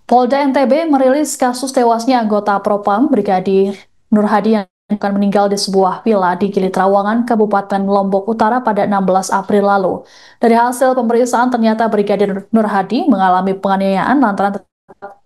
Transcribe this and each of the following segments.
Polda NTB merilis kasus tewasnya anggota Propam Brigadir Nur Hadi yang akan meninggal di sebuah villa di Gili Trawangan, Kabupaten Lombok Utara pada 16 April lalu. Dari hasil pemeriksaan ternyata Brigadir Nur Hadi mengalami penganiayaan lantaran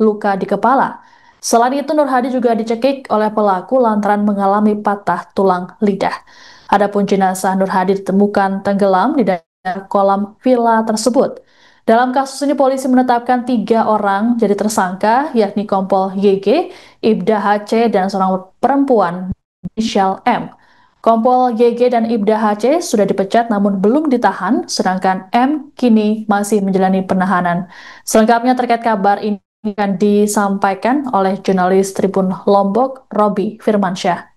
luka di kepala. Selain itu, Nur Hadi juga dicekik oleh pelaku lantaran mengalami patah tulang lidah. Adapun jenazah Nur Hadi ditemukan tenggelam di dalam kolam villa tersebut. Dalam kasus ini polisi menetapkan 3 orang jadi tersangka, yakni Kompol YG, Ibda HC, dan seorang perempuan inisial M. Kompol YG dan Ibda HC sudah dipecat namun belum ditahan, sedangkan M kini masih menjalani penahanan. Selengkapnya terkait kabar ini akan disampaikan oleh jurnalis Tribun Lombok, Robi Firmansyah.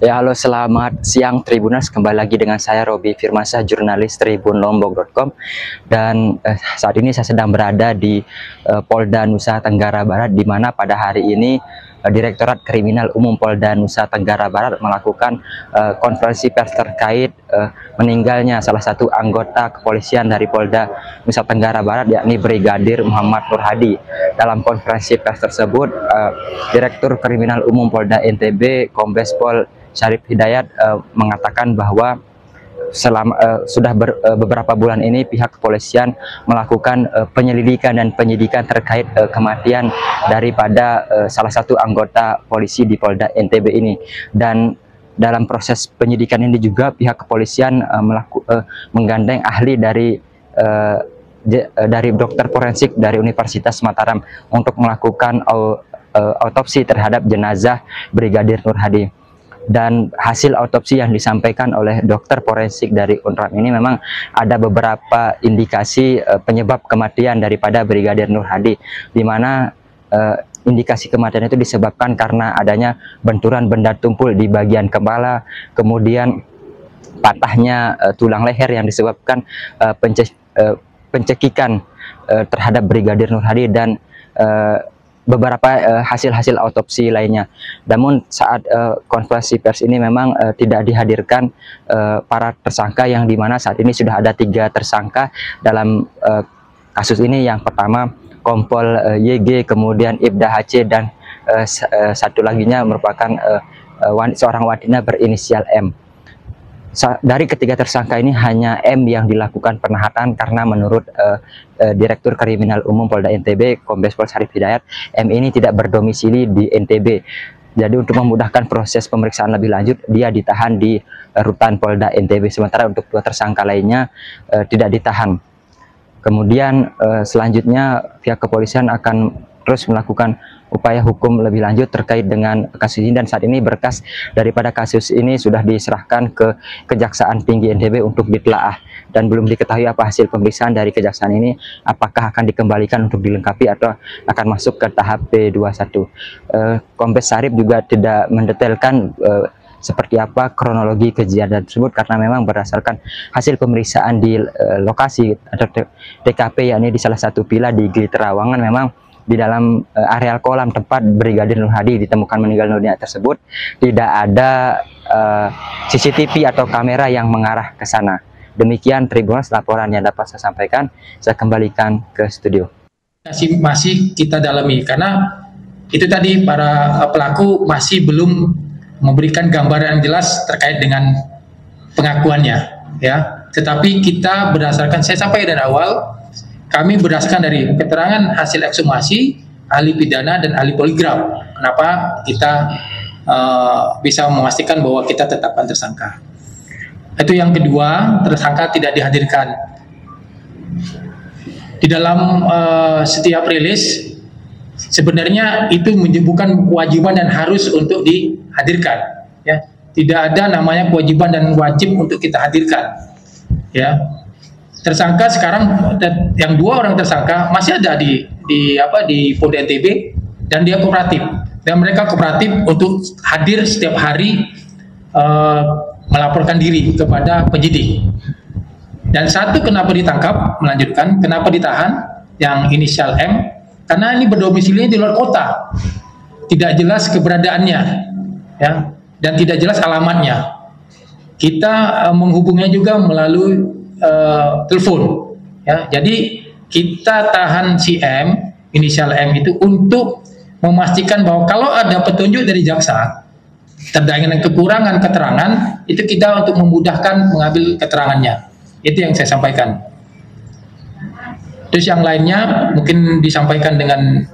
Ya, halo, selamat siang Tribuners. Kembali lagi dengan saya Robi Firmansyah, jurnalis tribunlombok.com. Dan saat ini saya sedang berada di Polda Nusa Tenggara Barat, di mana pada hari ini Direktorat Kriminal Umum Polda Nusa Tenggara Barat melakukan konferensi pers terkait meninggalnya salah satu anggota kepolisian dari Polda Nusa Tenggara Barat, yakni Brigadir Muhammad Nur Hadi. Dalam konferensi pers tersebut, Direktur Kriminal Umum Polda NTB, Kombes Pol Syarif Hidayat mengatakan bahwa sudah beberapa bulan ini pihak kepolisian melakukan penyelidikan dan penyidikan terkait kematian daripada salah satu anggota polisi di Polda NTB ini. Dan dalam proses penyidikan ini juga pihak kepolisian menggandeng ahli dari dokter forensik dari Universitas Mataram untuk melakukan autopsi terhadap jenazah Brigadir Nur Hadi. Dan hasil autopsi yang disampaikan oleh dokter forensik dari UNRAM ini memang ada beberapa indikasi penyebab kematian daripada Brigadir Nur Hadi, di mana indikasi kematian itu disebabkan karena adanya benturan benda tumpul di bagian kepala, kemudian patahnya tulang leher yang disebabkan pencekikan terhadap Brigadir Nur Hadi, dan beberapa hasil-hasil autopsi lainnya. Namun saat konferensi pers ini memang tidak dihadirkan para tersangka, yang dimana saat ini sudah ada 3 tersangka dalam kasus ini. Yang pertama Kompol YG, kemudian Ibda HC, dan satu laginya merupakan seorang wanita berinisial M. Dari ketiga tersangka ini hanya M yang dilakukan penahanan karena menurut Direktur Kriminal Umum Polda NTB, Kombes Pol Syarif Hidayat, M ini tidak berdomisili di NTB. Jadi untuk memudahkan proses pemeriksaan lebih lanjut, dia ditahan di rutan Polda NTB. Sementara untuk 2 tersangka lainnya tidak ditahan. Kemudian selanjutnya pihak kepolisian akan terus melakukan upaya hukum lebih lanjut terkait dengan kasus ini, dan saat ini berkas daripada kasus ini sudah diserahkan ke Kejaksaan Tinggi NTB untuk ditelaah, dan belum diketahui apa hasil pemeriksaan dari kejaksaan ini, apakah akan dikembalikan untuk dilengkapi atau akan masuk ke tahap P21. Kombes Syarif juga tidak mendetailkan seperti apa kronologi kejadian tersebut, karena memang berdasarkan hasil pemeriksaan di lokasi atau TKP, yakni di salah satu villa di Gili Trawangan, memang di dalam areal kolam tempat Brigadir Nur Hadi ditemukan meninggal dunia tersebut tidak ada CCTV atau kamera yang mengarah ke sana. Demikian Tribuners laporan yang dapat saya sampaikan. Saya kembalikan ke studio. Masih kita dalami karena itu tadi para pelaku masih belum memberikan gambaran yang jelas terkait dengan pengakuannya, ya. Tetapi kita berdasarkan, saya sampaikan dari awal, kami berdasarkan dari keterangan hasil ekshumasi, ahli pidana dan ahli poligraf. Kenapa kita bisa memastikan bahwa kita tetapkan tersangka. Itu yang kedua, tersangka tidak dihadirkan. Di dalam setiap rilis, sebenarnya itu bukan kewajiban dan harus untuk dihadirkan. Ya, tidak ada namanya kewajiban dan wajib untuk kita hadirkan. Ya. Tersangka sekarang, yang 2 orang tersangka masih ada di Polda NTB, dan dia kooperatif, dan mereka kooperatif untuk hadir setiap hari melaporkan diri kepada penyidik. Dan satu kenapa ditangkap, melanjutkan kenapa ditahan, yang inisial M, karena ini berdomisilinya di luar kota, tidak jelas keberadaannya, ya, dan tidak jelas alamatnya. kita menghubungnya juga melalui telepon. Ya, jadi kita tahan si M, inisial M itu untuk memastikan bahwa kalau ada petunjuk dari jaksa terkait dengan kekurangan keterangan, itu kita untuk memudahkan mengambil keterangannya. Itu yang saya sampaikan. Terus yang lainnya mungkin disampaikan dengan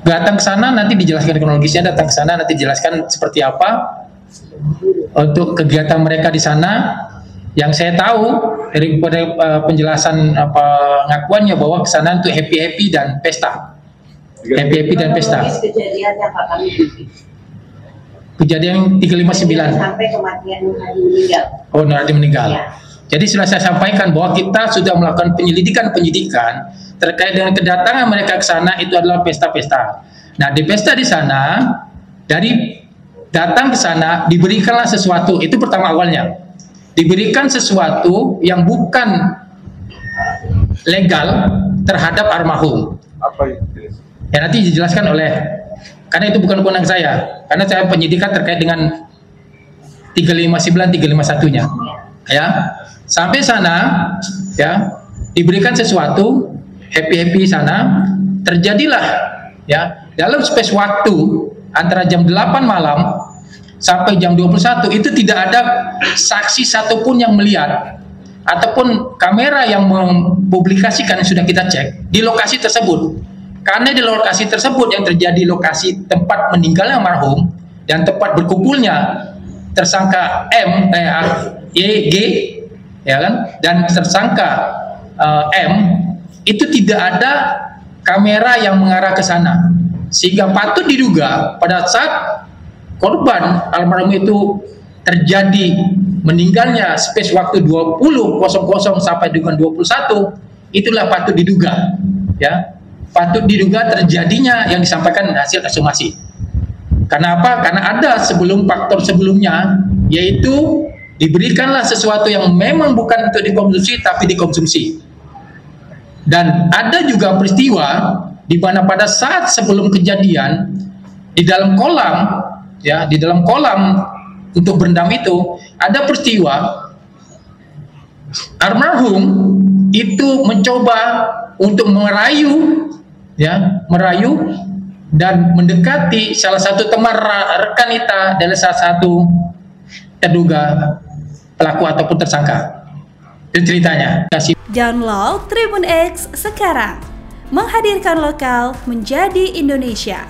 datang ke sana nanti dijelaskan kronologisnya, datang ke sana nanti dijelaskan seperti apa untuk kegiatan mereka di sana. Yang saya tahu dari penjelasan pengakuannya bahwa ke sana untuk happy dan pesta. Happy dan pesta. Kejadian yang Pak kami kejadian 359 sampai kematian Nur Hadi meninggal. Oh, Nur Hadi meninggal. Ya. Jadi sudah saya sampaikan bahwa kita sudah melakukan penyidikan terkait dengan kedatangan mereka ke sana, itu adalah pesta-pesta. Nah, di pesta di sana, dari datang ke sana diberikanlah sesuatu, itu pertama awalnya. Diberikan sesuatu yang bukan legal terhadap almarhum. Apa itu? Ya nanti dijelaskan karena itu bukan kewenangan saya, karena saya penyidikan terkait dengan 359, 351-nya. Ya, sampai sana, ya diberikan sesuatu, happy sana, terjadilah, ya dalam space waktu antara jam 8 malam sampai jam 21 itu tidak ada saksi satupun yang melihat ataupun kamera yang mempublikasikan yang sudah kita cek di lokasi tersebut. Karena di lokasi tersebut yang terjadi lokasi tempat meninggalnya almarhum dan tempat berkumpulnya tersangka M, Y, G, ya kan, dan tersangka M itu tidak ada kamera yang mengarah ke sana, sehingga patut diduga pada saat korban almarhum itu terjadi meninggalnya space waktu 20.00 sampai dengan 21, itulah patut diduga, ya patut diduga terjadinya yang disampaikan hasil ekshumasi. Karena apa? Karena ada faktor sebelumnya, yaitu diberikanlah sesuatu yang memang bukan untuk dikonsumsi tapi dikonsumsi. Dan ada juga peristiwa di mana pada saat sebelum kejadian di dalam kolam, ya di dalam kolam untuk berendam itu ada peristiwa almarhum itu mencoba untuk merayu dan mendekati salah satu teman rekan kita dari salah satu terduga pelaku ataupun tersangka. Itu ceritanya. Download Tribun X sekarang, menghadirkan lokal menjadi Indonesia.